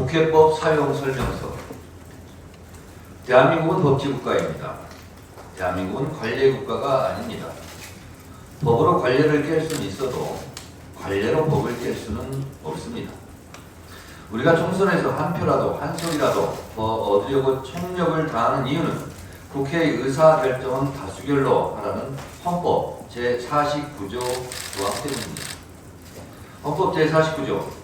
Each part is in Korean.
국회법 사용설명서. 대한민국은 법치국가입니다. 대한민국은 관례국가가 아닙니다. 법으로 관례를 깰 수는 있어도 관례로 법을 깰 수는 없습니다. 우리가 총선에서 한 표라도 한 소리라도 더 얻으려고 총력을 다하는 이유는 국회의 의사결정은 다수결로 하라는 헌법 제49조 조항 때문입니다. 헌법 제49조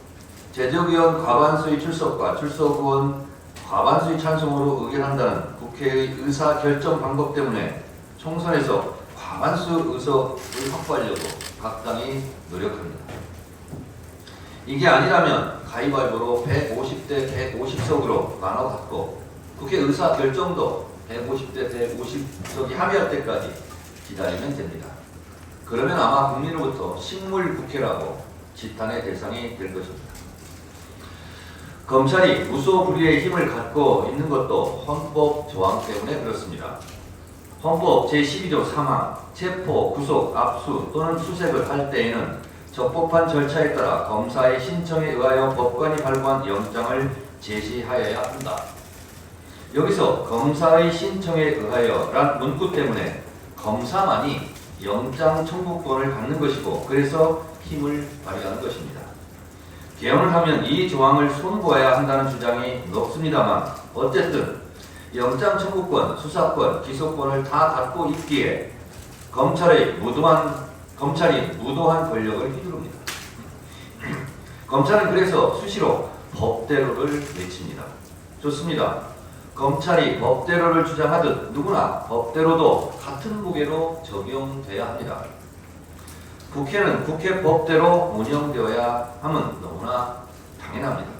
제적의원 과반수의 출석과 출석의원 과반수의 찬성으로 의결한다는 국회의 의사결정 방법 때문에 총선에서 과반수 의석을 확보하려고 각 당이 노력합니다. 이게 아니라면 가위바위보로 150대 150석으로 나눠 갖고 국회 의사결정도 150대 150석이 합의할 때까지 기다리면 됩니다. 그러면 아마 국민으로부터 식물국회라고 지탄의 대상이 될 것입니다. 검찰이 무소불위의 힘을 갖고 있는 것도 헌법 조항 때문에 그렇습니다. 헌법 제12조 3항 체포, 구속, 압수 또는 수색을 할 때에는 적법한 절차에 따라 검사의 신청에 의하여 법관이 발부한 영장을 제시하여야 한다. 여기서 검사의 신청에 의하여 란 문구 때문에 검사만이 영장 청구권을 갖는 것이고 그래서 힘을 발휘하는 것입니다. 개헌을 하면 이 조항을 손보아야 한다는 주장이 높습니다만 어쨌든 영장 청구권, 수사권, 기소권을 다 갖고 있기에 검찰이 무도한 권력을 휘두릅니다. 검찰은 그래서 수시로 법대로를 외칩니다. 좋습니다. 검찰이 법대로를 주장하듯 누구나 법대로도 같은 무게로 적용돼야 합니다. 국회는 국회법대로 운영되어야 함은 너무나 당연합니다.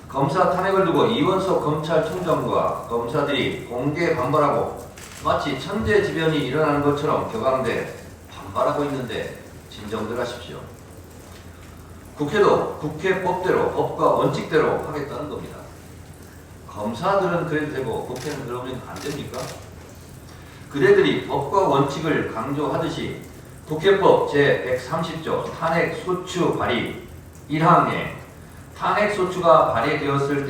검사 탄핵을 두고 이원석 검찰총장과 검사들이 공개 반발하고 마치 천재지변이 일어나는 것처럼 격앙돼 반발하고 있는데 진정들 하십시오. 국회도 국회법대로 법과 원칙대로 하겠다는 겁니다. 검사들은 그래도 되고 국회는 그러면 안 됩니까? 그대들이 법과 원칙을 강조하듯이 국회법 제130조 탄핵소추 발의 1항에 탄핵소추가 발의되었을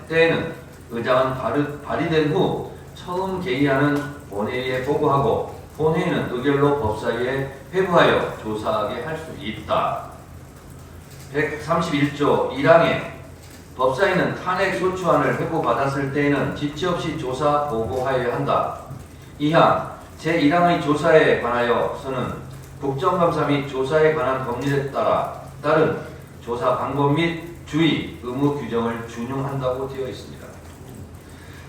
때에는 의장은 발의된 후 처음 개의하는 본회의에 보고하고 본회의는 의결로 법사위에 회부하여 조사하게 할 수 있다. 131조 1항에 법사위는 탄핵소추안을 회부받았을 때에는 지체 없이 조사 보고하여야 한다. 2항 제1항의 조사에 관하여서는 국정감사 및 조사에 관한 법률에 따른 조사 방법 및 주의, 의무 규정을 준용한다고 되어 있습니다.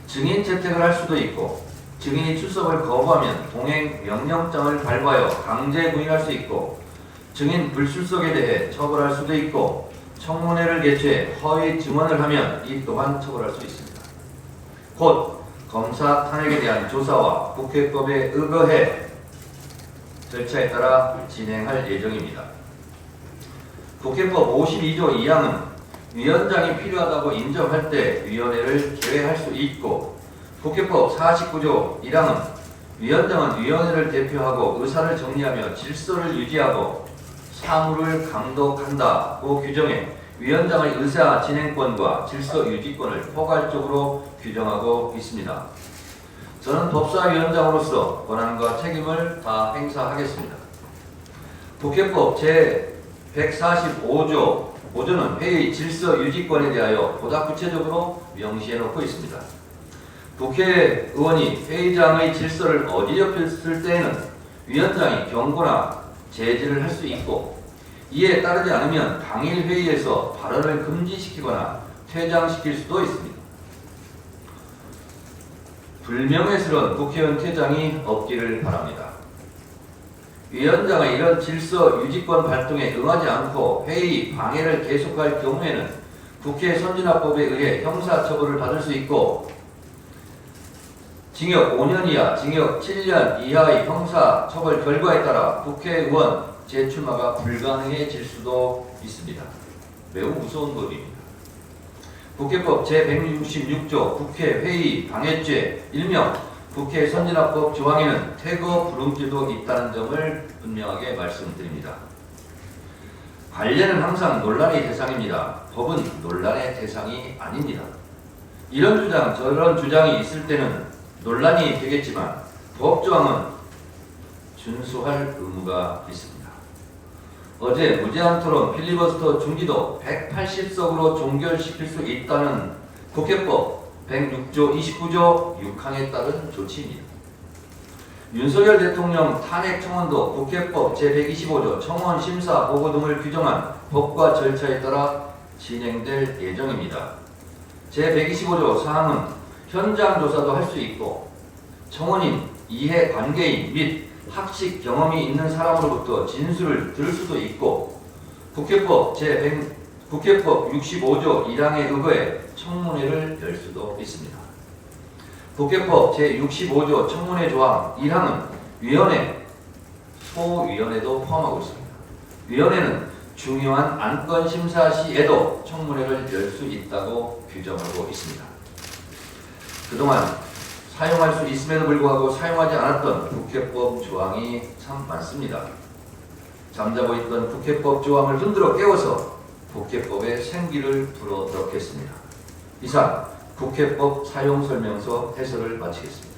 증인 채택을 할 수도 있고 증인이 출석을 거부하면 동행 명령장을 발부하여 강제 구인할 수 있고 증인 불출석에 대해 처벌할 수도 있고 청문회를 개최해 허위 증언을 하면 이 또한 처벌할 수 있습니다. 곧 검사 탄핵에 대한 조사와 국회법에 의거해 절차에 따라 진행할 예정입니다. 국회법 52조 2항은 위원장이 필요하다고 인정할 때 위원회를 개회할 수 있고 국회법 49조 1항은 위원장은 위원회를 대표하고 의사를 정리하며 질서를 유지하고 사무를 감독한다고 규정해 위원장의 의사 진행권과 질서 유지권을 포괄적으로 규정하고 있습니다. 저는 법사위원장으로서 권한과 책임을 다 행사하겠습니다. 국회법 제145조 5조는 회의 질서 유지권에 대하여 보다 구체적으로 명시해 놓고 있습니다. 국회의원이 회의장의 질서를 어지럽혔을 때에는 위원장이 경고나 제지를 할 수 있고 이에 따르지 않으면 당일 회의에서 발언을 금지시키거나 퇴장시킬 수도 있습니다. 불명예스러운 국회의원 퇴장이 없기를 바랍니다. 위원장의 이런 질서 유지권 발동에 응하지 않고 회의 방해를 계속할 경우에는 국회 선진화법에 의해 형사처벌을 받을 수 있고 징역 5년 이하, 징역 7년 이하의 형사처벌 결과에 따라 국회의원 재출마가 불가능해질 수도 있습니다. 매우 무서운 법입니다. 국회법 제166조 국회회의 방해죄 일명 국회 선진화법 조항에는 퇴거 불응죄도 있다는 점을 분명하게 말씀드립니다. 관례는 항상 논란의 대상입니다. 법은 논란의 대상이 아닙니다. 이런 주장, 저런 주장이 있을 때는 논란이 되겠지만 법조항은 준수할 의무가 있습니다. 어제 무제한 토론 필리버스터 중지도 180석으로 종결시킬 수 있다는 국회법 106조 29조 6항에 따른 조치입니다. 윤석열 대통령 탄핵 청원도 국회법 제125조 청원 심사 보고 등을 규정한 법과 절차에 따라 진행될 예정입니다. 제125조 사항은 현장 조사도 할 수 있고 청원인, 이해관계인 및 학식 경험이 있는 사람으로부터 진술을 들을 수도 있고 국회법 65조 1항에 의거해 청문회를 열 수도 있습니다. 국회법 제65조 청문회 조항 1항은 위원회, 소위원회도 포함하고 있습니다. 위원회는 중요한 안건 심사 시에도 청문회를 열 수 있다고 규정하고 있습니다. 그동안 사용할 수 있음에도 불구하고 사용하지 않았던 국회법 조항이 참 많습니다. 잠자고 있던 국회법 조항을 흔들어 깨워서 국회법에 생기를 불어넣겠습니다. 이상 국회법 사용설명서 해설을 마치겠습니다.